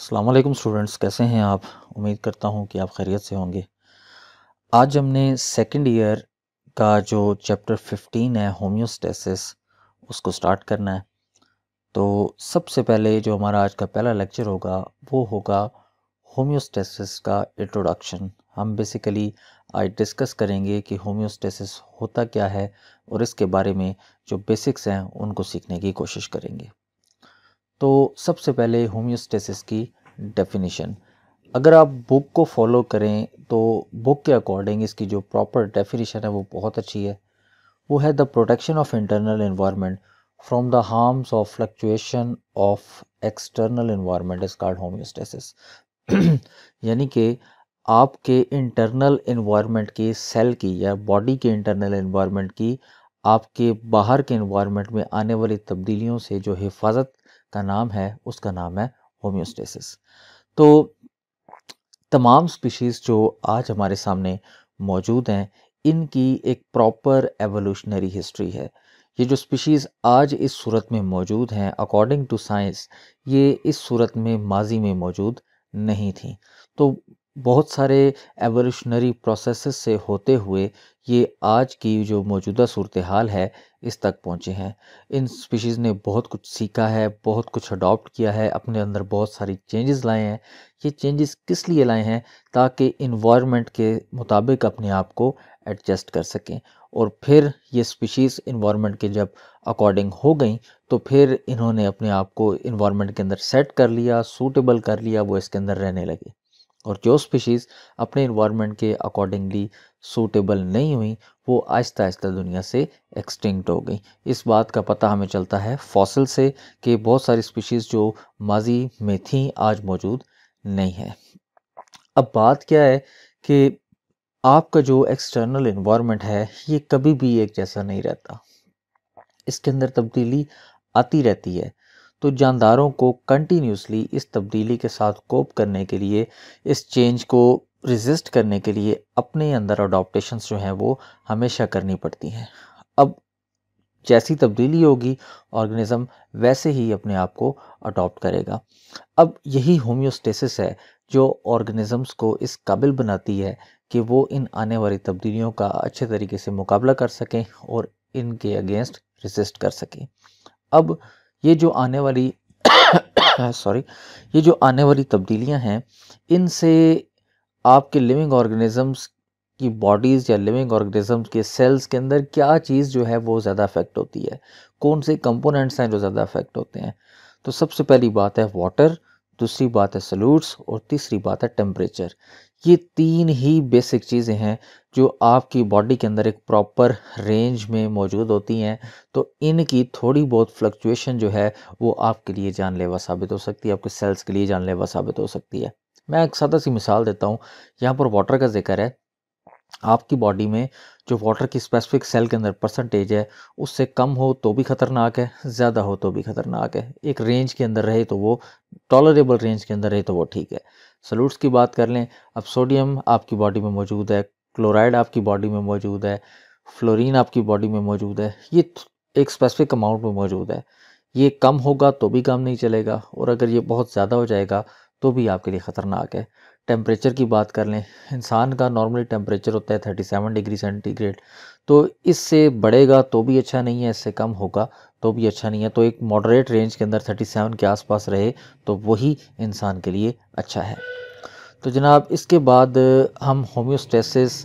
अस्सलाम वालेकुम स्टूडेंट्स, कैसे हैं आप। उम्मीद करता हूं कि आप खैरियत से होंगे। आज हमने सेकंड ईयर का जो चैप्टर 15 है होम्योस्टेसिस उसको स्टार्ट करना है। तो सबसे पहले जो हमारा आज का पहला लेक्चर होगा वो होगा होम्योस्टेसिस का इंट्रोडक्शन। हम बेसिकली आज डिस्कस करेंगे कि होम्योस्टेसिस होता क्या है और इसके बारे में जो बेसिक्स हैं उनको सीखने की कोशिश करेंगे। तो सबसे पहले होम्योस्टेसिस की डेफिनेशन, अगर आप बुक को फॉलो करें तो बुक के अकॉर्डिंग इसकी जो प्रॉपर डेफिनेशन है वो बहुत अच्छी है। वो है the protection of internal environment from the harms of fluctuation of external environment is called homeostasis. यानी कि आपके इंटरनल एनवायरनमेंट की, सेल की या बॉडी के इंटरनल एनवायरनमेंट की, आपके बाहर के एनवायरनमेंट में आने वाली तब्दीलियों से जो हिफाजत का नाम है उसका नाम है होम्योस्टेसिस। तो तमाम स्पीशीज़ जो आज हमारे सामने मौजूद हैं इनकी एक प्रॉपर एवोल्यूशनरी हिस्ट्री है। ये जो स्पीशीज़ आज इस सूरत में मौजूद हैं अकॉर्डिंग टू साइंस, ये इस सूरत में माजी में मौजूद नहीं थी। तो बहुत सारे एवोल्यूशनरी प्रोसेसेस से होते हुए ये आज की जो मौजूदा सूरत हाल है इस तक पहुँचे हैं। इन स्पीशीज़ ने बहुत कुछ सीखा है, बहुत कुछ अडॉप्ट किया है, अपने अंदर बहुत सारी चेंजेस लाए हैं। ये चेंजेस किस लिए लाए हैं? ताकि इन्वायरमेंट के मुताबिक अपने आप को एडजस्ट कर सकें। और फिर ये स्पीशीज़ इन्वायरमेंट के जब अकॉर्डिंग हो गई तो फिर इन्होंने अपने आप को इन्वायरमेंट के अंदर सेट कर लिया, सूटेबल कर लिया, वो इसके अंदर रहने लगे। और जो स्पीशीज़ अपने इन्वायरमेंट के अकॉर्डिंगली सूटेबल नहीं हुई वो आहिस्ता आहिस्ता दुनिया से एक्सटिंक्ट हो गई। इस बात का पता हमें चलता है फॉसिल से कि बहुत सारी स्पीशीज़ जो माजी में थी आज मौजूद नहीं है। अब बात क्या है कि आपका जो एक्सटर्नल एनवायरनमेंट है ये कभी भी एक जैसा नहीं रहता, इसके अंदर तब्दीली आती रहती है। तो जानदारों को कंटिन्यूसली इस तब्दीली के साथ कोप करने के लिए, इस चेंज को रेजिस्ट करने के लिए अपने अंदर अडॉप्टेशंस जो हैं वो हमेशा करनी पड़ती हैं। अब जैसी तब्दीली होगी ऑर्गेनिज्म वैसे ही अपने आप को अडॉप्ट करेगा। अब यही होम्योस्टेसिस है जो ऑर्गेनिजम्स को इस काबिल बनाती है कि वो इन आने वाली तब्दीलियों का अच्छे तरीके से मुकाबला कर सकें और इनके अगेंस्ट रेसिस्ट कर सकें। अब ये जो आने वाली ये जो आने वाली तब्दीलियां हैं इनसे आपके लिविंग ऑर्गेनिजम्स की बॉडीज़ या लिविंग ऑर्गेनिजम्स के सेल्स के अंदर क्या चीज़ जो है वो ज़्यादा अफेक्ट होती है, कौन से कंपोनेंट्स हैं जो ज़्यादा अफेक्ट होते हैं। तो सबसे पहली बात है वाटर, दूसरी बात है सॉल्यूट्स और तीसरी बात है टेम्परेचर। ये तीन ही बेसिक चीज़ें हैं जो आपकी बॉडी के अंदर एक प्रॉपर रेंज में मौजूद होती हैं। तो इनकी थोड़ी बहुत फ्लक्चुएशन जो है वो आपके लिए जानलेवा साबित हो सकती है, आपके सेल्स के लिए जानलेवा साबित हो सकती है। मैं एक सादा सी मिसाल देता हूँ। यहाँ पर वाटर का जिक्र है। आपकी बॉडी में जो वाटर की स्पेसिफिक सेल के अंदर परसेंटेज है उससे कम हो तो भी ख़तरनाक है, ज़्यादा हो तो भी ख़तरनाक है। एक रेंज के अंदर रहे तो वो टॉलरेबल रेंज के अंदर रहे तो वो ठीक है। सॉल्यूट्स की बात कर लें, अब सोडियम आपकी बॉडी में मौजूद है, क्लोराइड आपकी बॉडी में मौजूद है, फ्लोरीन आपकी बॉडी में मौजूद है। ये एक स्पेसिफिक अमाउंट में मौजूद है। ये कम होगा तो भी काम नहीं चलेगा और अगर ये बहुत ज़्यादा हो जाएगा तो भी आपके लिए ख़तरनाक है। टेम्परेचर की बात कर लें, इंसान का नॉर्मली टेम्परेचर होता है 37 डिग्री सेंटीग्रेड। तो इससे बढ़ेगा तो भी अच्छा नहीं है, इससे कम होगा तो भी अच्छा नहीं है। तो एक मॉडरेट रेंज के अंदर 37 के आसपास रहे तो वही इंसान के लिए अच्छा है। तो जनाब इसके बाद हम होम्योस्टेसिस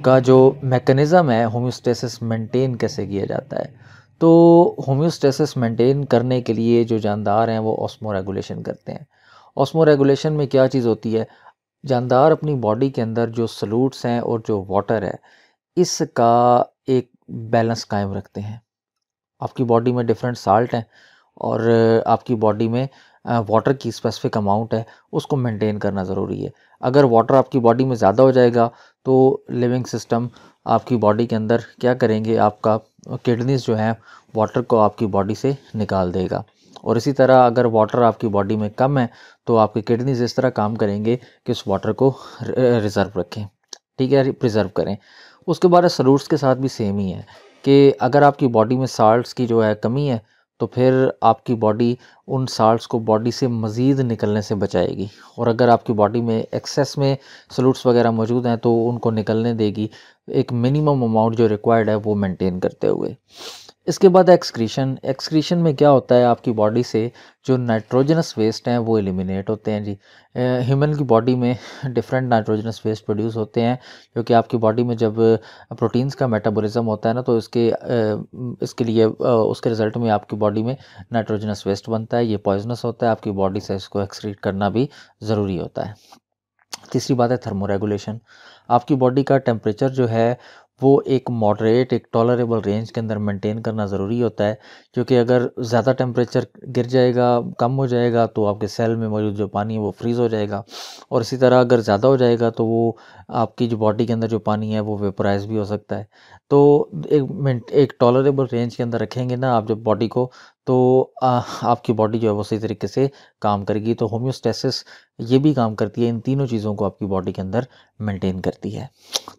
का जो मैकेनिज़्म है, होम्योस्टेसिस मेंटेन कैसे किया जाता है। तो होम्योस्टेसिस मेंटेन करने के लिए जो जानदार हैं वो ऑस्मो रेगुलेशन करते हैं। ऑस्मो रेगुलेशन में क्या चीज़ होती है, जानदार अपनी बॉडी के अंदर जो सॉल्यूट्स हैं और जो वाटर है इसका एक बैलेंस कायम रखते हैं। आपकी बॉडी में डिफरेंट साल्ट हैं और आपकी बॉडी में वाटर की स्पेसिफिक अमाउंट है, उसको मेंटेन करना ज़रूरी है। अगर वाटर आपकी बॉडी में ज़्यादा हो जाएगा तो लिविंग सिस्टम आपकी बॉडी के अंदर क्या करेंगे, आपका किडनीज जो है वाटर को आपकी बॉडी से निकाल देगा। और इसी तरह अगर वाटर आपकी बॉडी में कम है तो आपकी किडनीज इस तरह काम करेंगे कि उस वाटर को रिज़र्व रखें, ठीक है, प्रिजर्व करें। उसके बाद सॉल्यूट्स के साथ भी सेम ही है कि अगर आपकी बॉडी में साल्ट्स की जो है कमी है तो फिर आपकी बॉडी उन साल्ट्स को बॉडी से मज़ीद निकलने से बचाएगी, और अगर आपकी बॉडी में एक्सेस में सॉल्यूट्स वगैरह मौजूद हैं तो उनको निकलने देगी, एक मिनिमम अमाउंट जो रिक्वायर्ड है वो मेंटेन करते हुए। इसके बाद एक्सक्रीशन। एक्सक्रीशन में क्या होता है, आपकी बॉडी से जो नाइट्रोजनस वेस्ट हैं वो एलिमिनेट होते हैं जी। ह्यूमन की बॉडी में डिफरेंट नाइट्रोजनस वेस्ट प्रोड्यूस होते हैं, क्योंकि आपकी बॉडी में जब प्रोटीन्स का मेटाबॉलिज्म होता है ना, तो इसके लिए उसके रिज़ल्ट में आपकी बॉडी में नाइट्रोजनस वेस्ट बनता है। ये पॉइजनस होता है, आपकी बॉडी से इसको एक्सक्रीट करना भी ज़रूरी होता है। तीसरी बात है थर्मोरेगुलेशन। आपकी बॉडी का टेम्परेचर जो है वो एक मॉडरेट, एक टॉलरेबल रेंज के अंदर मेंटेन करना ज़रूरी होता है, क्योंकि अगर ज़्यादा टेम्परेचर गिर जाएगा, कम हो जाएगा, तो आपके सेल में मौजूद जो पानी है वो फ्रीज़ हो जाएगा, और इसी तरह अगर ज़्यादा हो जाएगा तो वो आपकी जो बॉडी के अंदर जो पानी है वो वेपोराइज भी हो सकता है। तो एक टॉलरेबल रेंज के अंदर रखेंगे ना आप जब बॉडी को, तो आपकी बॉडी जो है वो सही तरीके से काम करेगी। तो होम्योस्टेसिस ये भी काम करती है, इन तीनों चीज़ों को आपकी बॉडी के अंदर मेंटेन करती है।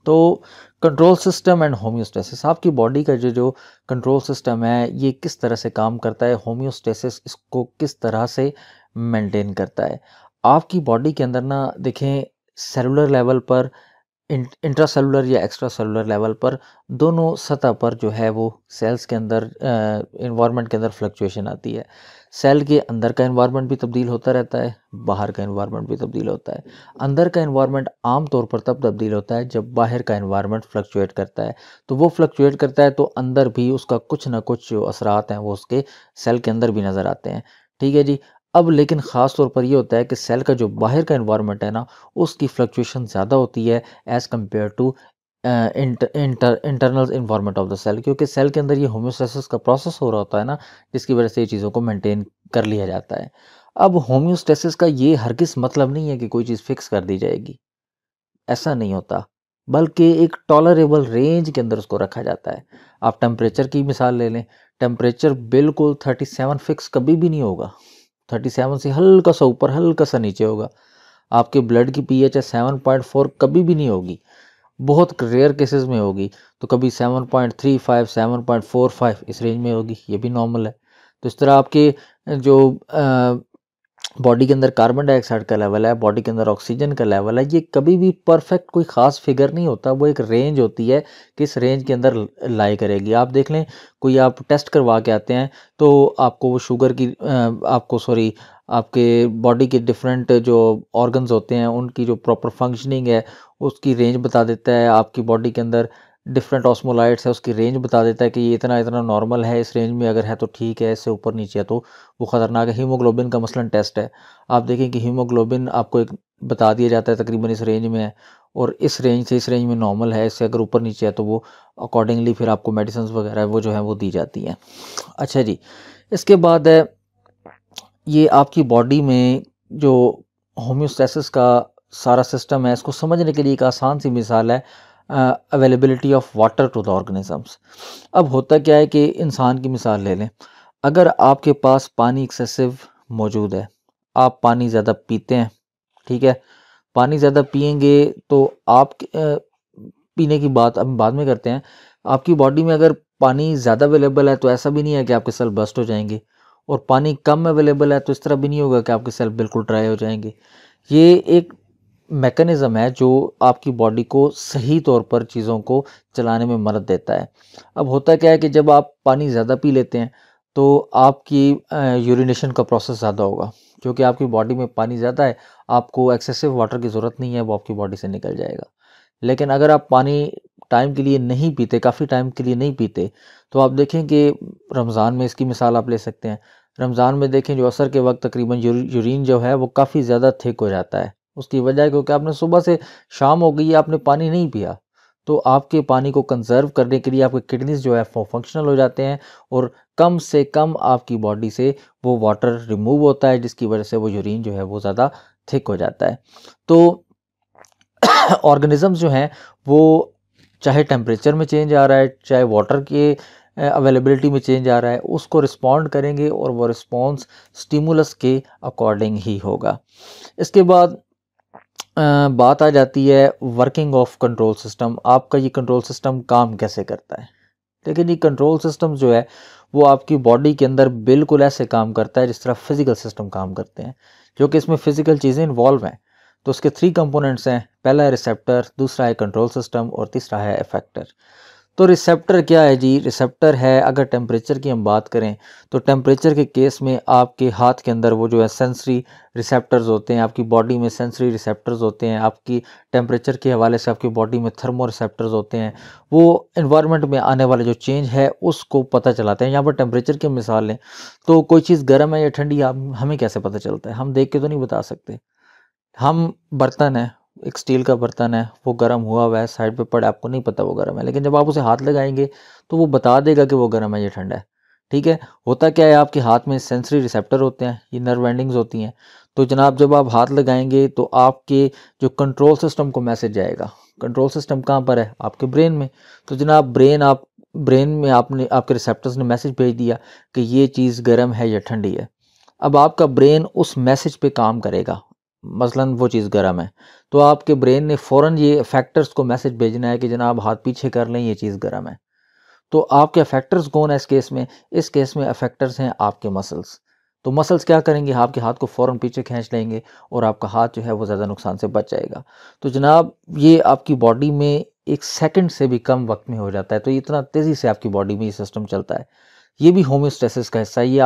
तो कंट्रोल सिस्टम एंड होम्योस्टेसिस, आपकी बॉडी का जो कंट्रोल सिस्टम है ये किस तरह से काम करता है, होम्योस्टेसिस इसको किस तरह से मेंटेन करता है। आपकी बॉडी के अंदर ना देखें, सेलुलर लेवल पर, इंट्रासेलुलर या एक्स्ट्रा सेलुलर लेवल पर, दोनों सतह पर जो है वो सेल्स के अंदर इन्वायरमेंट के अंदर फ्लक्चुएशन आती है। सेल के अंदर का इन्वायरमेंट भी तब्दील होता रहता है, बाहर का इन्वायरमेंट भी तब्दील होता है। अंदर का इन्वायरमेंट आम तौर पर तब तब्दील होता है जब बाहर का इन्वायरमेंट फ्लक्चुएट करता है। तो वो फ्लक्चुएट करता है तो अंदर भी उसका कुछ ना कुछ जो असरात हैं वो उसके सेल के अंदर भी नज़र आते हैं। ठीक है जी। अब लेकिन ख़ास तौर पर ये होता है कि सेल का जो बाहर का इन्वायरमेंट है ना, उसकी फ्लक्चुएशन ज़्यादा होती है as compare to internal environment of the cell, क्योंकि सेल के अंदर ये होम्योस्टेसिस का प्रोसेस हो रहा होता है ना, जिसकी वजह से ये चीज़ों को मेंटेन कर लिया जाता है। अब होम्योस्टेसिस का ये हरगिज़ मतलब नहीं है कि कोई चीज़ फिक्स कर दी जाएगी, ऐसा नहीं होता, बल्कि एक टॉलरेबल रेंज के अंदर उसको रखा जाता है। आप टेम्परेचर की मिसाल ले लें, टेम्परेचर बिल्कुल 37 फिक्स कभी भी नहीं होगा, 37 से हल्का सा ऊपर, हल्का सा नीचे होगा। आपके ब्लड की पीएच है 7.4, कभी भी नहीं होगी, बहुत रेयर केसेस में होगी, तो कभी 7.35, 7.45 इस रेंज में होगी, ये भी नॉर्मल है। तो इस तरह आपके जो बॉडी के अंदर कार्बन डाइऑक्साइड का लेवल है, बॉडी के अंदर ऑक्सीजन का लेवल है, ये कभी भी परफेक्ट कोई ख़ास फिगर नहीं होता, वो एक रेंज होती है कि इस रेंज के अंदर लाई करेगी। आप देख लें, कोई आप टेस्ट करवा के आते हैं तो आपको वो शुगर की आपके बॉडी के डिफरेंट जो ऑर्गन्स होते हैं उनकी जो प्रॉपर फंक्शनिंग है उसकी रेंज बता देता है। आपकी बॉडी के अंदर डिफरेंट ऑस्मोलाइट्स है, उसकी रेंज बता देता है कि ये इतना इतना नॉर्मल है, इस रेंज में अगर है तो ठीक है, इससे ऊपर नीचे है तो वो ख़तरनाक है। हीमोग्लोबिन का मसलन टेस्ट है, आप देखें कि हीमोग्लोबिन आपको एक बता दिया जाता है तकरीबन इस रेंज में है, और इस रेंज से इस रेंज में नॉर्मल है, इससे अगर ऊपर नीचे है तो वो अकॉर्डिंगली फिर आपको मेडिसिन वगैरह वो जो है वो दी जाती हैं। अच्छा जी, इसके बाद है ये आपकी बॉडी में जो होम्योस्टेसिस का सारा सिस्टम है, इसको समझने के लिए एक आसान सी मिसाल है availability of water to the organisms. अब होता क्या है कि इंसान की मिसाल ले लें, अगर आपके पास पानी एक्सेसिव मौजूद है, आप पानी ज़्यादा पीते हैं, ठीक है, पानी ज़्यादा पिएंगे तो आप पीने की बात अब बाद में करते हैं। आपकी बॉडी में अगर पानी ज़्यादा अवेलेबल है तो ऐसा भी नहीं है कि आपके सेल बस्ट हो जाएंगे, और पानी कम अवेलेबल है तो इस तरह भी नहीं होगा कि आपके सेल बिल्कुल ड्राई हो जाएंगे। ये एक मैकेनिज़्म है जो आपकी बॉडी को सही तौर पर चीज़ों को चलाने में मदद देता है। अब होता क्या है कि जब आप पानी ज़्यादा पी लेते हैं तो आपकी यूरिनेशन का प्रोसेस ज़्यादा होगा, क्योंकि आपकी बॉडी में पानी ज़्यादा है, आपको एक्सेसिव वाटर की ज़रूरत नहीं है, वो आपकी बॉडी से निकल जाएगा। लेकिन अगर आप पानी टाइम के लिए नहीं पीते, काफ़ी टाइम के लिए नहीं पीते, तो आप देखें कि रमज़ान में इसकी मिसाल आप ले सकते हैं। रमज़ान में देखें जो असर के वक्त तकरीबन यूरिन जो है वो काफ़ी ज़्यादा थिक हो जाता है। उसकी वजह है क्योंकि आपने सुबह से शाम हो गई है, आपने पानी नहीं पिया, तो आपके पानी को कंज़र्व करने के लिए आपके किडनीज़ जो है वो फंक्शनल हो जाते हैं, और कम से कम आपकी बॉडी से वो वाटर रिमूव होता है, जिसकी वजह से वो यूरिन जो है वो ज़्यादा थिक हो जाता है। तो ऑर्गेनिजम्स जो हैं वो चाहे टेम्परेचर में चेंज आ रहा है, चाहे वाटर के अवेलेबिलिटी में चेंज आ रहा है, उसको रिस्पॉन्ड करेंगे और वो रिस्पॉन्स स्टिमुलस के अकॉर्डिंग ही होगा। इसके बाद बात आ जाती है वर्किंग ऑफ कंट्रोल सिस्टम। आपका ये कंट्रोल सिस्टम काम कैसे करता है, लेकिन ये कंट्रोल सिस्टम जो है वो आपकी बॉडी के अंदर बिल्कुल ऐसे काम करता है जिस तरह फिजिकल सिस्टम काम करते हैं, जो कि इसमें फिजिकल चीज़ें इन्वॉल्व हैं। तो उसके 3 कंपोनेंट्स हैं, पहला है रिसेप्टर, दूसरा है कंट्रोल सिस्टम और तीसरा है इफेक्टर। तो रिसेप्टर क्या है जी? रिसेप्टर है, अगर टेम्परेचर की हम बात करें तो टेम्परेचर के केस में आपके हाथ के अंदर वो जो है सेंसरी रिसेप्टर्स होते हैं, आपकी बॉडी में सेंसरी रिसेप्टर्स होते हैं, आपकी टेम्परेचर के हवाले से आपकी बॉडी में थर्मो रिसेप्टर्स होते हैं। वो इन्वायरमेंट में आने वाले जो चेंज है उसको पता चलाते हैं। यहाँ पर टेम्परेचर की मिसाल लें तो कोई चीज़ गर्म है या ठंडी, आप हमें कैसे पता चलता है? हम देख के तो नहीं बता सकते। हम बर्तन है, एक स्टील का बर्तन है, वो गर्म हुआ है, साइड पे पड़ा है, आपको नहीं पता वो गर्म है, लेकिन जब आप उसे हाथ लगाएंगे तो वो बता देगा कि वो गर्म है या ठंडा है। ठीक है, होता क्या है, आपके हाथ में सेंसरी रिसेप्टर होते हैं, ये नर्व एंडिंग्स होती हैं। तो जनाब जब आप हाथ लगाएंगे तो आपके जो कंट्रोल सिस्टम को मैसेज जाएगा। कंट्रोल सिस्टम कहाँ पर है? आपके ब्रेन में। तो जनाब ब्रेन में आपने आपके रिसेप्टर्स ने मैसेज भेज दिया कि ये चीज़ गर्म है या ठंडी है। अब आपका ब्रेन उस मैसेज पे काम करेगा, मसलन वो चीज़ गर्म है, तो आपके ब्रेन ने फ़ौरन ये फैक्टर्स को मैसेज भेजना है कि जनाब हाथ पीछे कर लें, ये चीज़ गर्म है। तो आपके फैक्टर्स कौन है इस केस में? इस केस में अफेक्टर्स हैं आपके मसल्स। तो मसल्स क्या करेंगे? आपके हाथ को फ़ौरन पीछे खींच लेंगे और आपका हाथ जो है वो ज़्यादा नुकसान से बच जाएगा। तो जनाब ये आपकी बॉडी में 1 सेकंड से भी कम वक्त में हो जाता है। तो इतना तेज़ी से आपकी बॉडी में ये सिस्टम चलता है। ये भी होम्योस्टेसिस का हिस्सा है। ये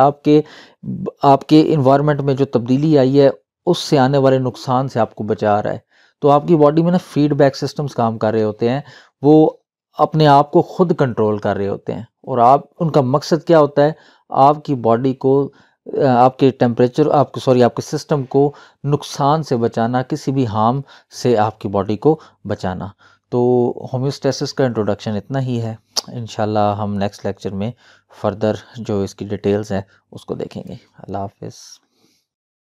आपके इन्वायरमेंट में जो तब्दीली आई है उससे आने वाले नुकसान से आपको बचा रहा है। तो आपकी बॉडी में ना फीडबैक सिस्टम्स काम कर रहे होते हैं, वो अपने आप को खुद कंट्रोल कर रहे होते हैं और आप उनका मकसद क्या होता है? आपकी बॉडी को आपके टेम्परेचर आपके सिस्टम को नुकसान से बचाना, किसी भी हार्म से आपकी बॉडी को बचाना। तो होम्योस्टेसिस का इंट्रोडक्शन इतना ही है। इंशाल्लाह हम नेक्स्ट लेक्चर में फर्दर जो इसकी डिटेल्स हैं उसको देखेंगे। अल्लाह हाफ़िज़।